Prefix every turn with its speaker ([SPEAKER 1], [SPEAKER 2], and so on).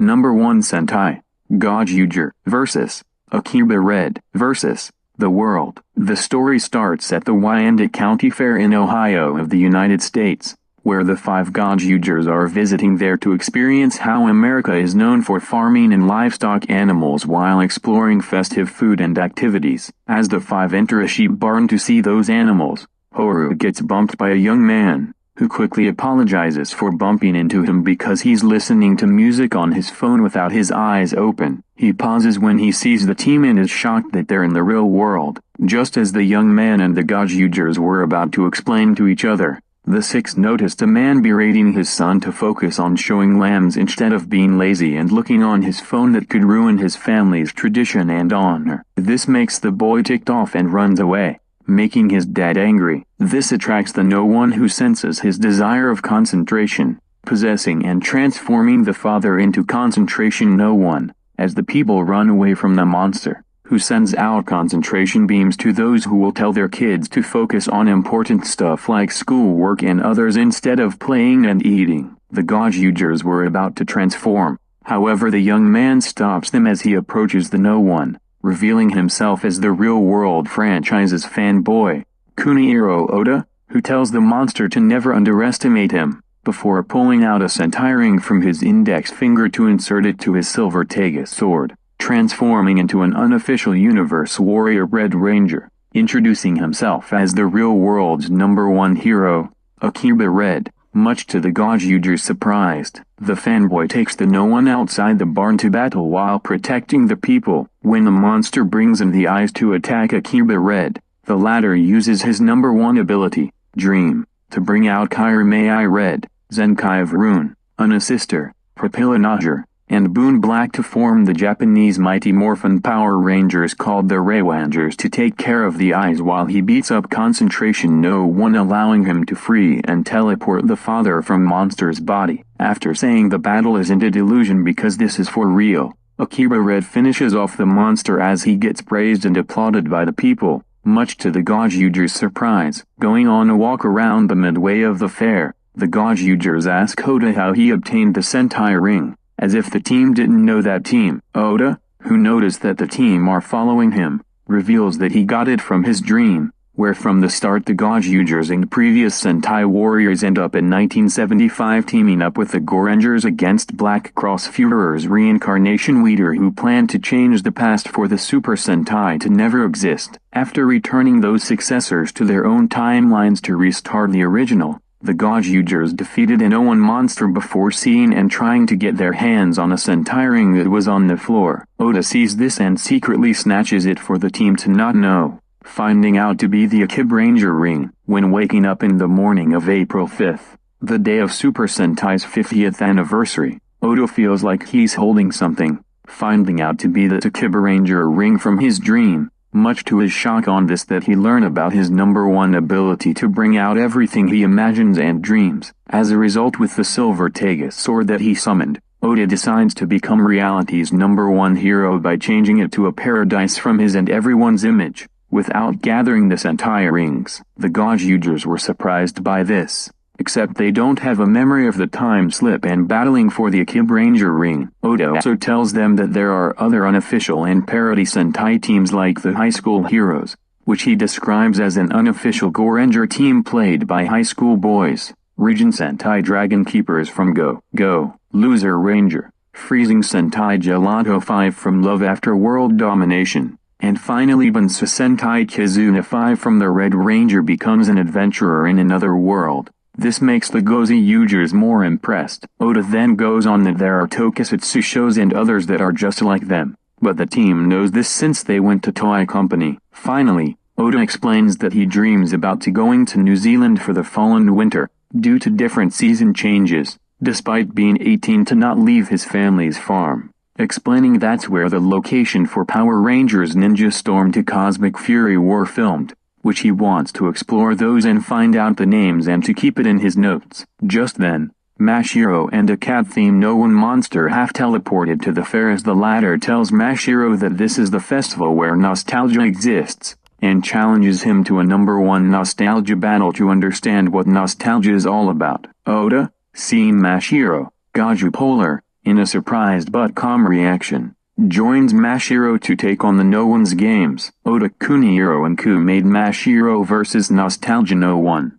[SPEAKER 1] No.1 Sentai, Gozyuger vs. AkibaRed vs. The World. The story starts at the Wyandotte County Fair in Ohio of the United States, where the 5 Gozyugers are visiting there to experience how America is known for farming and livestock animals while exploring festive food and activities. As the 5 enter a sheep barn to see those animals, Horu gets bumped by a young man, who quickly apologizes for bumping into him because he's listening to music on his phone without his eyes open. He pauses when he sees the team and is shocked that they're in the real world. Just as the young man and the Gozyugers were about to explain to each other, the 6 noticed a man berating his son to focus on showing lambs instead of being lazy and looking on his phone that could ruin his family's tradition and honor. This makes the boy ticked off and runs away, making his dad angry. This attracts the No.1, who senses his desire of concentration, possessing and transforming the father into concentration No.1, as the people run away from the monster, who sends out concentration beams to those who will tell their kids to focus on important stuff like schoolwork and others instead of playing and eating. The Gozyugers were about to transform, however the young man stops them as he approaches the No.1, revealing himself as the Real World franchise's fanboy, Kunihiro Oda, who tells the monster to never underestimate him, before pulling out a Sentai Ring from his index finger to insert it to his silver Tega sword, transforming into an unofficial universe warrior Red Ranger, introducing himself as the real world's #1 hero, AkibaRed. Much to the Gozyugers' surprise, the fanboy takes the No.1 outside the barn to battle while protecting the people. When the monster brings in the eyes to attack AkibaRed, the latter uses his #1 ability, Dream, to bring out Kairumei Red, Zenkai of Rune, Unasister, Papillanager, and Boon Black to form the Japanese Mighty Morphin Power Rangers called the Raywangers to take care of the eyes while he beats up concentration No.1, allowing him to free and teleport the father from monster's body. After saying the battle isn't a delusion because this is for real, AkibaRed finishes off the monster as he gets praised and applauded by the people, much to the Gozyugers' surprise. Going on a walk around the midway of the fair, the Gozyugers ask Oda how he obtained the Sentai Ring, as if the team didn't know that team. Oda, who noticed that the team are following him, reveals that he got it from his dream, where from the start the Gozyugers and previous Sentai warriors end up in 1975 teaming up with the Gorengers against Black Cross Führer's reincarnation leader who planned to change the past for the Super Sentai to never exist. After returning those successors to their own timelines to restart the original, the Gozyugers defeated an No.1 monster before seeing and trying to get their hands on a Sentai Ring that was on the floor. Oda sees this and secretly snatches it for the team to not know, finding out to be the Akibaranger Ring. When waking up in the morning of April 5th, the day of Super Sentai's 50th anniversary, Oda feels like he's holding something, finding out to be the Akibaranger Ring from his dream. Much to his shock on this that he learned about his #1 ability to bring out everything he imagines and dreams. As a result, with the silver Tega sword that he summoned, Oda decides to become reality's #1 hero by changing it to a paradise from his and everyone's image, without gathering the Sentai Rings. The Gozyugers were surprised by this, except they don't have a memory of the time slip and battling for the Akibaranger Ring. Oda also tells them that there are other unofficial and parody Sentai teams like the High School Heroes, which he describes as an unofficial Goranger team played by high school boys, Region Sentai Dragon Keepers from Go, Loser Ranger, Freezing Sentai Gelato 5 from Love After World Domination, and finally Bansa Sentai Kizuna 5 from the Red Ranger becomes an adventurer in another world. This makes the Gozyugers more impressed. Oda then goes on that there are tokusatsu shows and others that are just like them, but the team knows this since they went to Toei Company. Finally, Oda explains that he dreams about going to New Zealand for the following winter, due to different season changes, despite being 18 to not leave his family's farm, explaining that's where the location for Power Rangers Ninja Storm to Cosmic Fury were filmed, which he wants to explore those and find out the names and to keep it in his notes. Just then, Mashiro and a cat-themed No.1 monster half-teleported to the fair as the latter tells Mashiro that this is the festival where nostalgia exists, and challenges him to a #1 nostalgia battle to understand what nostalgia is all about. Oda, seeing Mashiro, Goju Polar, in a surprised but calm reaction, joins Mashiro to take on the No.1's games. Oda Kunihiro and Ku made Mashiro vs Nostalgia No.1.